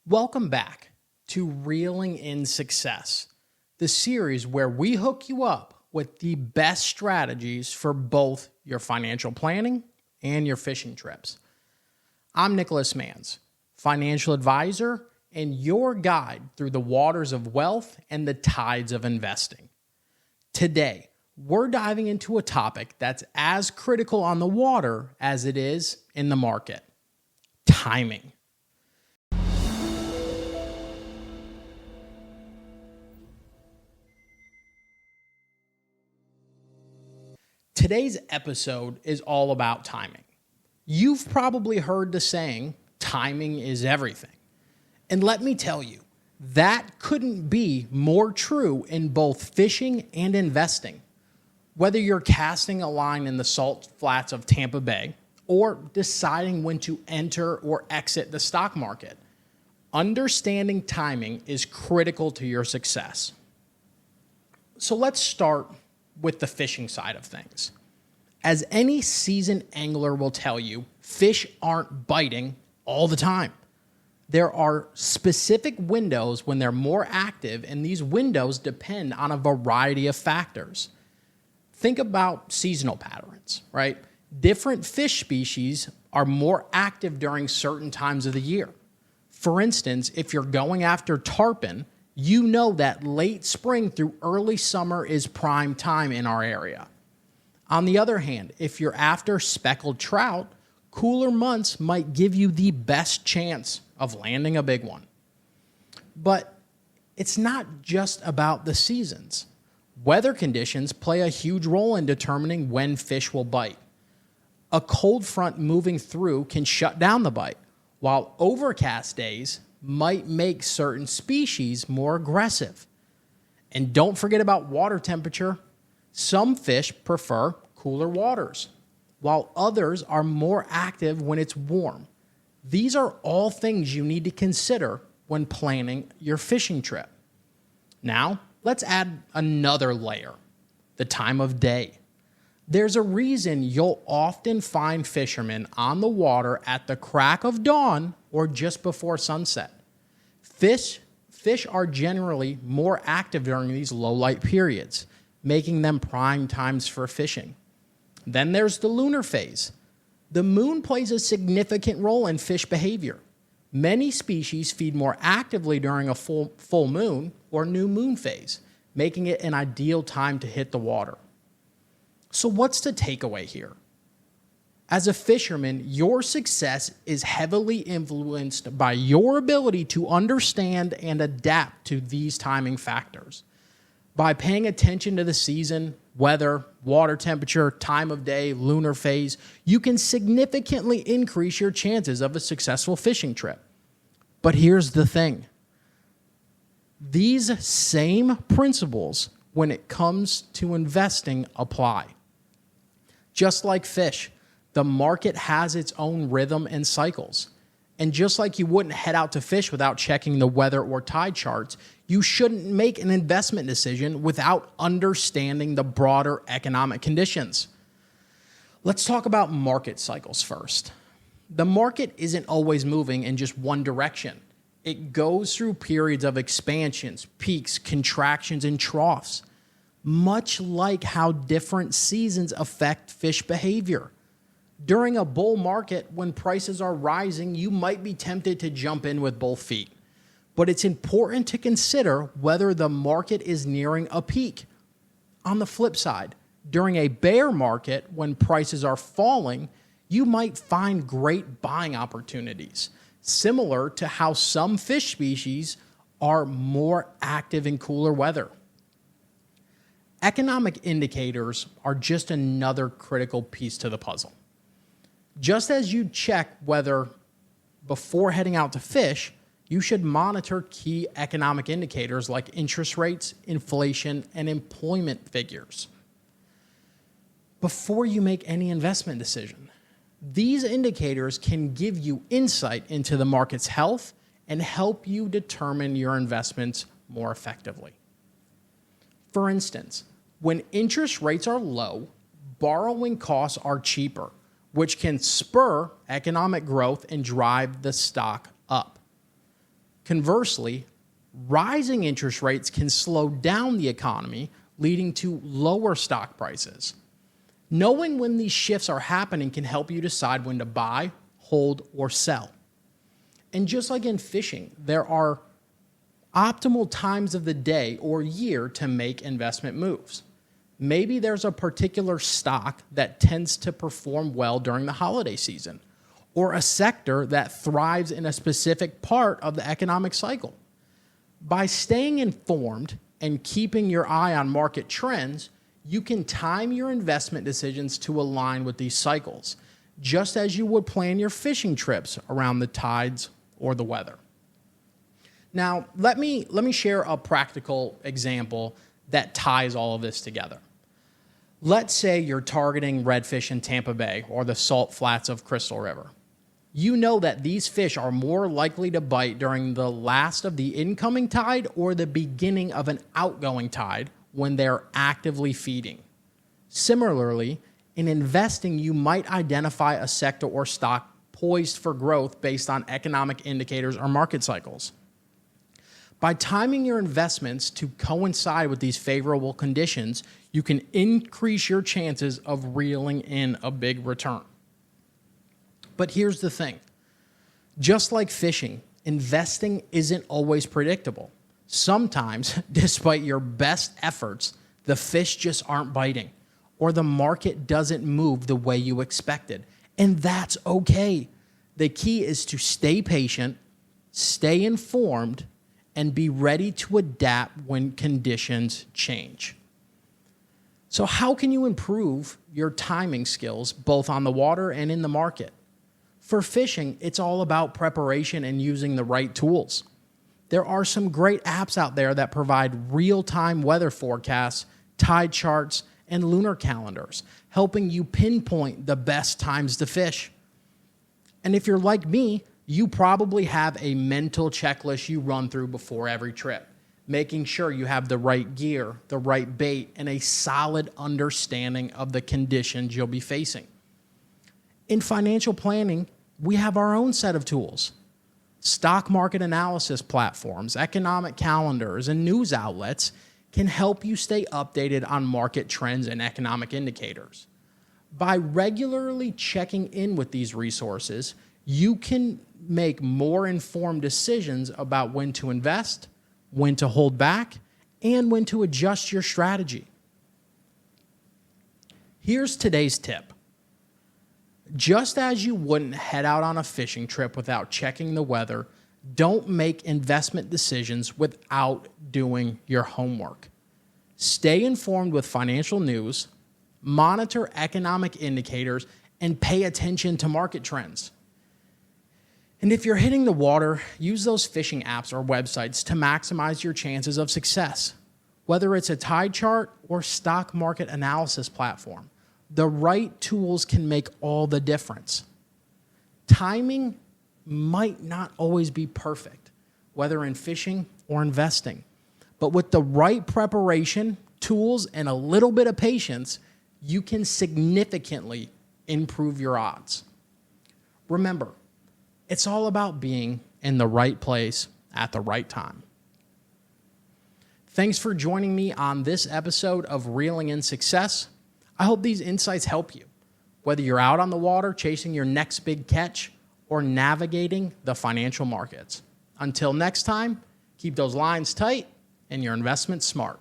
Welcome back to Reeling in Success, the series where we hook you up with the best strategies for both your financial planning and your fishing trips. I'm Nicholas Manns, financial advisor and your guide through the waters of wealth and the tides of investing. Today, we're diving into a topic that's as critical on the water as it is in the market: timing. Today's episode is all about timing. You've probably heard the saying, timing is everything. And let me tell you, that couldn't be more true in both fishing and investing. Whether you're casting a line in the salt flats of Tampa Bay or deciding when to enter or exit the stock market, understanding timing is critical to your success. So let's start with the fishing side of things. As any seasoned angler will tell you, fish aren't biting all the time. There are specific windows when they're more active, and these windows depend on a variety of factors. Think about seasonal patterns, right? Different fish species are more active during certain times of the year. For instance, if you're going after tarpon, you know that late spring through early summer is prime time in our area. On the other hand, if you're after speckled trout, cooler months might give you the best chance of landing a big one. But it's not just about the seasons. Weather conditions play a huge role in determining when fish will bite. A cold front moving through can shut down the bite, while overcast days might make certain species more aggressive. And don't forget about water temperature. Some fish prefer cooler waters, while others are more active when it's warm. These are all things you need to consider when planning your fishing trip. Now, let's add another layer: the time of day. There's a reason you'll often find fishermen on the water at the crack of dawn or just before sunset. Fish are generally more active during these low light periods, making them prime times for fishing. Then there's the lunar phase. The moon plays a significant role in fish behavior. Many species feed more actively during a full moon or new moon phase, making it an ideal time to hit the water. So what's the takeaway here? As a fisherman, your success is heavily influenced by your ability to understand and adapt to these timing factors. By paying attention to the season, weather, water temperature, time of day, lunar phase, you can significantly increase your chances of a successful fishing trip. But here's the thing. These same principles, when it comes to investing, apply. Just like fish, the market has its own rhythm and cycles. And just like you wouldn't head out to fish without checking the weather or tide charts, you shouldn't make an investment decision without understanding the broader economic conditions. Let's talk about market cycles first. The market isn't always moving in just one direction. It goes through periods of expansions, peaks, contractions, and troughs, much like how different seasons affect fish behavior. During a bull market, when prices are rising, you might be tempted to jump in with both feet. But it's important to consider whether the market is nearing a peak. On the flip side, during a bear market, when prices are falling, you might find great buying opportunities, similar to how some fish species are more active in cooler weather. Economic indicators are just another critical piece to the puzzle. Just as you check whether before heading out to fish, you should monitor key economic indicators like interest rates, inflation, and employment figures before you make any investment decision. These indicators can give you insight into the market's health and help you determine your investments more effectively. For instance, when interest rates are low, borrowing costs are cheaper, which can spur economic growth and drive the stock up. Conversely, rising interest rates can slow down the economy, leading to lower stock prices. Knowing when these shifts are happening can help you decide when to buy, hold, or sell. And just like in fishing, there are optimal times of the day or year to make investment moves. Maybe there's a particular stock that tends to perform well during the holiday season, or a sector that thrives in a specific part of the economic cycle. By staying informed and keeping your eye on market trends, you can time your investment decisions to align with these cycles, just as you would plan your fishing trips around the tides or the weather. Now, let me share a practical example that ties all of this together. Let's say you're targeting redfish in Tampa Bay or the salt flats of Crystal River. You know that these fish are more likely to bite during the last of the incoming tide or the beginning of an outgoing tide when they're actively feeding. Similarly, in investing, you might identify a sector or stock poised for growth based on economic indicators or market cycles. By timing your investments to coincide with these favorable conditions, you can increase your chances of reeling in a big return. But here's the thing. Just like fishing, investing isn't always predictable. Sometimes, despite your best efforts, the fish just aren't biting, or the market doesn't move the way you expected. And that's okay. The key is to stay patient, stay informed, and be ready to adapt when conditions change. So how can you improve your timing skills both on the water and in the market? For fishing, it's all about preparation and using the right tools. There are some great apps out there that provide real-time weather forecasts, tide charts, and lunar calendars, helping you pinpoint the best times to fish. And if you're like me, you probably have a mental checklist you run through before every trip, making sure you have the right gear, the right bait, and a solid understanding of the conditions you'll be facing. In financial planning, we have our own set of tools. Stock market analysis platforms, economic calendars, and news outlets can help you stay updated on market trends and economic indicators. By regularly checking in with these resources, you can make more informed decisions about when to invest, when to hold back, and when to adjust your strategy. Here's today's tip. Just as you wouldn't head out on a fishing trip without checking the weather, don't make investment decisions without doing your homework. Stay informed with financial news, monitor economic indicators, and pay attention to market trends. And if you're hitting the water, use those fishing apps or websites to maximize your chances of success. Whether it's a tide chart or stock market analysis platform, the right tools can make all the difference. Timing might not always be perfect, whether in fishing or investing. But with the right preparation, tools, and a little bit of patience, you can significantly improve your odds. Remember, it's all about being in the right place at the right time. Thanks for joining me on this episode of Reeling in Success. I hope these insights help you, whether you're out on the water chasing your next big catch or navigating the financial markets. Until next time, keep those lines tight and your investments smart.